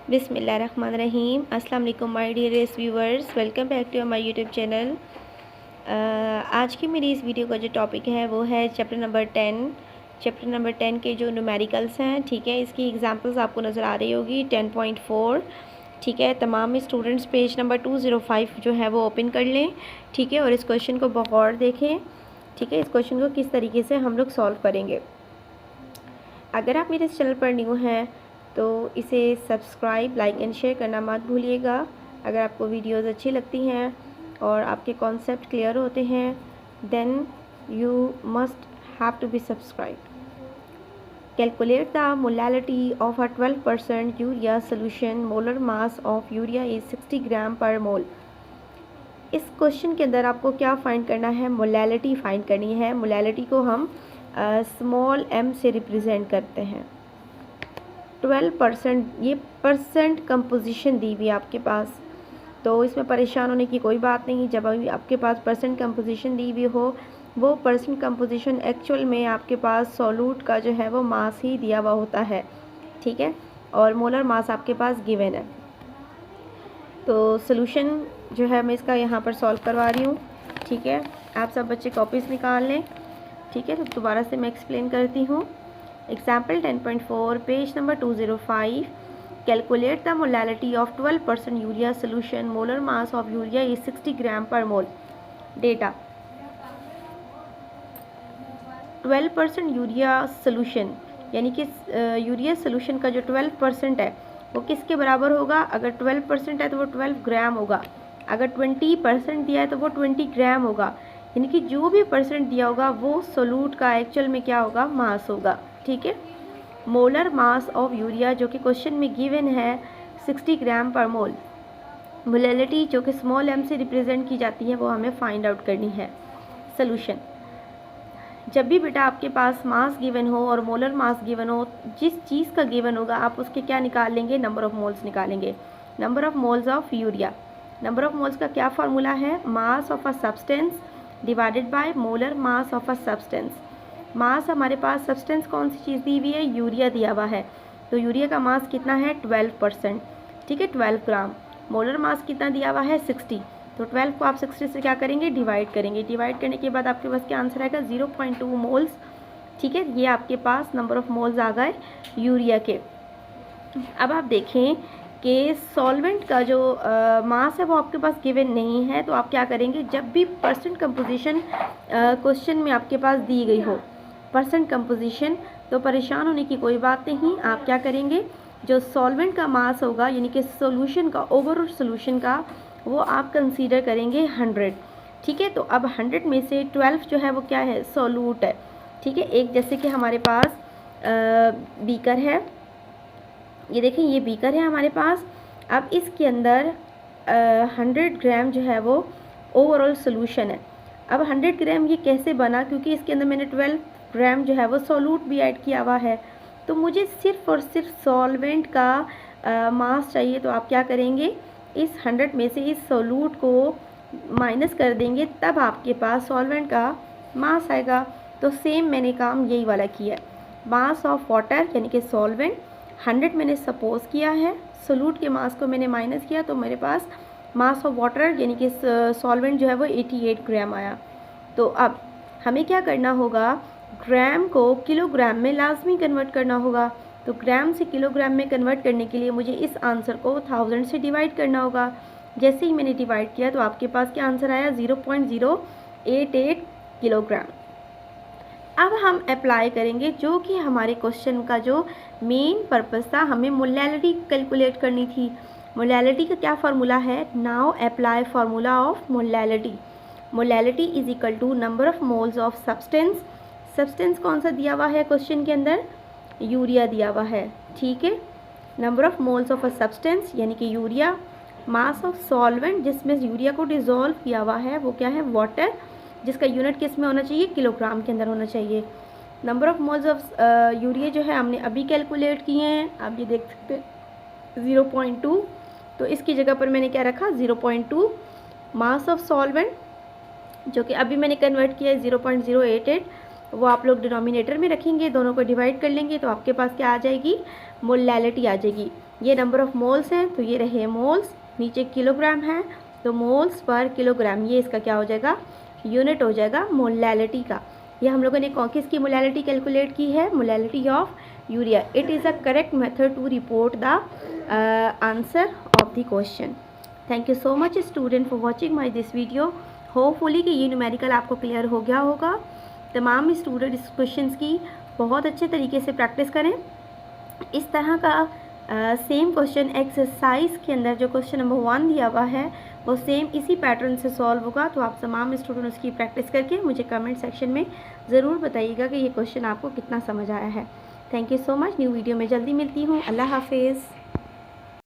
बिस्मिल्लाहिर्रहमानिर्रहीम। अस्सलाम वालेकुम my dear viewers, welcome back to my YouTube channel. आज की मेरी इस वीडियो का जो टॉपिक है वो है चैप्टर नंबर 10। चैप्टर नंबर 10 के जो न्यूमेरिकल्स हैं, ठीक है, इसकी एग्जांपल्स आपको नज़र आ रही होगी 10.4। ठीक है, तमाम स्टूडेंट्स पेज नंबर 205 जो है वो ओपन कर लें, ठीक है, और इस क्वेश्चन को बगौर देखें। ठीक है, इस क्वेश्चन को किस तरीके से हम लोग सॉल्व करेंगे। अगर आप मेरे इस चैनल पर न्यू हैं तो इसे सब्सक्राइब, लाइक एंड शेयर करना मत भूलिएगा। अगर आपको वीडियोस अच्छी लगती हैं और आपके कॉन्सेप्ट क्लियर होते हैं then you must have to be subscribe. Calculate the molality of a 12% urea solution. Molar mass of urea is 60 gram per mole. इस क्वेश्चन के अंदर आपको क्या फाइंड करना है? मोलैलिटी फाइंड करनी है। मोलैलिटी को हम स्मॉल m से रिप्रेजेंट करते हैं। 12%, ये परसेंट कंपोजिशन दी हुई है आपके पास, तो इसमें परेशान होने की कोई बात नहीं। जब अभी आपके पास परसेंट कंपोजिशन दी हुई हो, वो परसेंट कंपोजिशन एक्चुअल में आपके पास सॉल्यूट का जो है वो मास ही दिया हुआ होता है, ठीक है, और मोलर मास आपके पास गिवन है। तो सोल्यूशन जो है मैं इसका यहाँ पर सॉल्व करवा रही हूँ, ठीक है। आप सब बच्चे कॉपीज़ निकाल लें, ठीक है। तो दोबारा से मैं एक्सप्लेन करती हूँ। Example 10.4 page number 205। Calculate the molality of 12% urea solution. Molar mass of urea is 60 gram per mole. Data 12% urea solution, यानी कि यूरिया सोल्यूशन का जो 12% है वो किसके बराबर होगा? अगर 12% है तो वो 12 ग्राम होगा। अगर 20% दिया है तो वो 20 ग्राम होगा। यानी कि जो भी परसेंट दिया होगा वो सोल्यूट का एक्चुअल में क्या होगा? मास होगा, ठीक है। मोलर मास ऑफ यूरिया जो कि क्वेश्चन में गिवन है 60 ग्राम पर मोल। मोलैलिटी जो कि स्मॉल m से रिप्रेजेंट की जाती है वो हमें फाइंड आउट करनी है। सोल्यूशन, जब भी बेटा आपके पास मास गिवन हो और मोलर मास गिवन हो, जिस चीज़ का गिवन होगा आप उसके क्या निकाल लेंगे? नंबर ऑफ मोल्स निकालेंगे। Number of moles of urea, number of moles का क्या फार्मूला है? Mass of a substance divided by molar mass of a substance. Mass हमारे पास सब्सटेंस कौन सी चीज़ दी हुई है? यूरिया दिया हुआ है। तो यूरिया का मास कितना है? 12%, ठीक है, 12 ग्राम। मोलर मास कितना दिया हुआ है? 60। तो 12 को आप 60 से क्या करेंगे? डिवाइड करेंगे। डिवाइड करने के बाद आपके पास क्या आंसर आएगा? 0.2 मोल्स, ठीक है। ये आपके पास नंबर ऑफ मोल्स आ गए यूरिया के। अब आप देखें कि सॉल्वेंट का जो मास है वो आपके पास गिवन नहीं है, तो आप क्या करेंगे? जब भी परसेंट कंपोजिशन क्वेश्चन में आपके पास दी गई हो परसेंट कंपोजिशन, तो परेशान होने की कोई बात नहीं। आप क्या करेंगे? जो सॉल्वेंट का मास होगा यानी कि सोल्यूशन का, ओवरऑल सोल्यूशन का, वो आप कंसीडर करेंगे 100, ठीक है। तो अब 100 में से 12 जो है वो क्या है? सोल्यूट है, ठीक है। एक जैसे कि हमारे पास बीकर है, ये देखें ये बीकर है हमारे पास। अब इसके अंदर 100 ग्राम जो है वो ओवरऑल सोल्यूशन है। अब 100 ग्राम ये कैसे बना? क्योंकि इसके अंदर मैंने 12 ग्राम जो है वो सोल्यूट भी ऐड किया हुआ है, तो मुझे सिर्फ और सिर्फ सॉल्वेंट का मास चाहिए। तो आप क्या करेंगे? इस 100 में से इस सोल्यूट को माइनस कर देंगे, तब आपके पास सॉल्वेंट का मास आएगा। तो सेम मैंने काम यही वाला किया। मास ऑफ वाटर यानी कि सॉल्वेंट 100 मैंने सपोज किया है, सोल्यूट के मास को मैंने माइनस किया, तो मेरे पास मास ऑफ वाटर यानी कि सॉल्वेंट जो है वो 88 ग्राम आया। तो अब हमें क्या करना होगा? ग्राम को किलोग्राम में लाजमी कन्वर्ट करना होगा। तो ग्राम से किलोग्राम में कन्वर्ट करने के लिए मुझे इस आंसर को 1000 से डिवाइड करना होगा। जैसे ही मैंने डिवाइड किया तो आपके पास क्या आंसर आया? 0.088 किलोग्राम। अब हम अप्लाई करेंगे जो कि हमारे क्वेश्चन का जो मेन पर्पस था, हमें मोलैलिटी कैलकुलेट करनी थी। मोलैलिटी का क्या फार्मूला है? Now apply formula of molality. Molality is equal to number of moles of substance. Substance कौन सा दिया हुआ है क्वेश्चन के अंदर? यूरिया दिया हुआ है, ठीक है। Number of moles of a substance यानी कि यूरिया। मास ऑफ सॉल्वेंट जिसमें यूरिया को डिज़ोल्व किया हुआ है वो क्या है? वाटर, जिसका यूनिट किस में होना चाहिए? किलोग्राम के अंदर होना चाहिए। Number of moles of urea जो है हमने अभी कैलकुलेट किए हैं, आप ये देख सकते हैं 0.2, तो इसकी जगह पर मैंने क्या रखा? 0.2। मास ऑफ सॉल्वेंट जो कि अभी मैंने कन्वर्ट किया है 0.088, वो आप लोग डिनोमिनेटर में रखेंगे, दोनों को डिवाइड कर लेंगे, तो आपके पास क्या आ जाएगी? मोलैलिटी आ जाएगी। ये नंबर ऑफ़ मोल्स हैं, तो ये रहे मोल्स, नीचे किलोग्राम है तो मोल्स पर किलोग्राम, ये इसका क्या हो जाएगा, यूनिट हो जाएगा मोलैलिटी का। ये हम लोगों ने किसकी मोलैलिटी कैलकुलेट की है, molality of urea. It is a correct method to report the answer of the question. Thank you so much student for watching my this video. Hopefully कि ये न्यूमेरिकल आपको क्लियर हो गया होगा। तमाम स्टूडेंट इस क्वेश्चंस की बहुत अच्छे तरीके से प्रैक्टिस करें। इस तरह का सेम क्वेश्चन एक्सरसाइज के अंदर जो क्वेश्चन नंबर 1 दिया हुआ है वो सेम इसी पैटर्न से सॉल्व होगा। तो आप तमाम स्टूडेंट उसकी प्रैक्टिस करके मुझे कमेंट सेक्शन में ज़रूर बताइएगा कि ये क्वेश्चन आपको कितना समझ आया है। Thank you so much. New video में जल्दी मिलती हूँ। अल्लाह हाफिज़।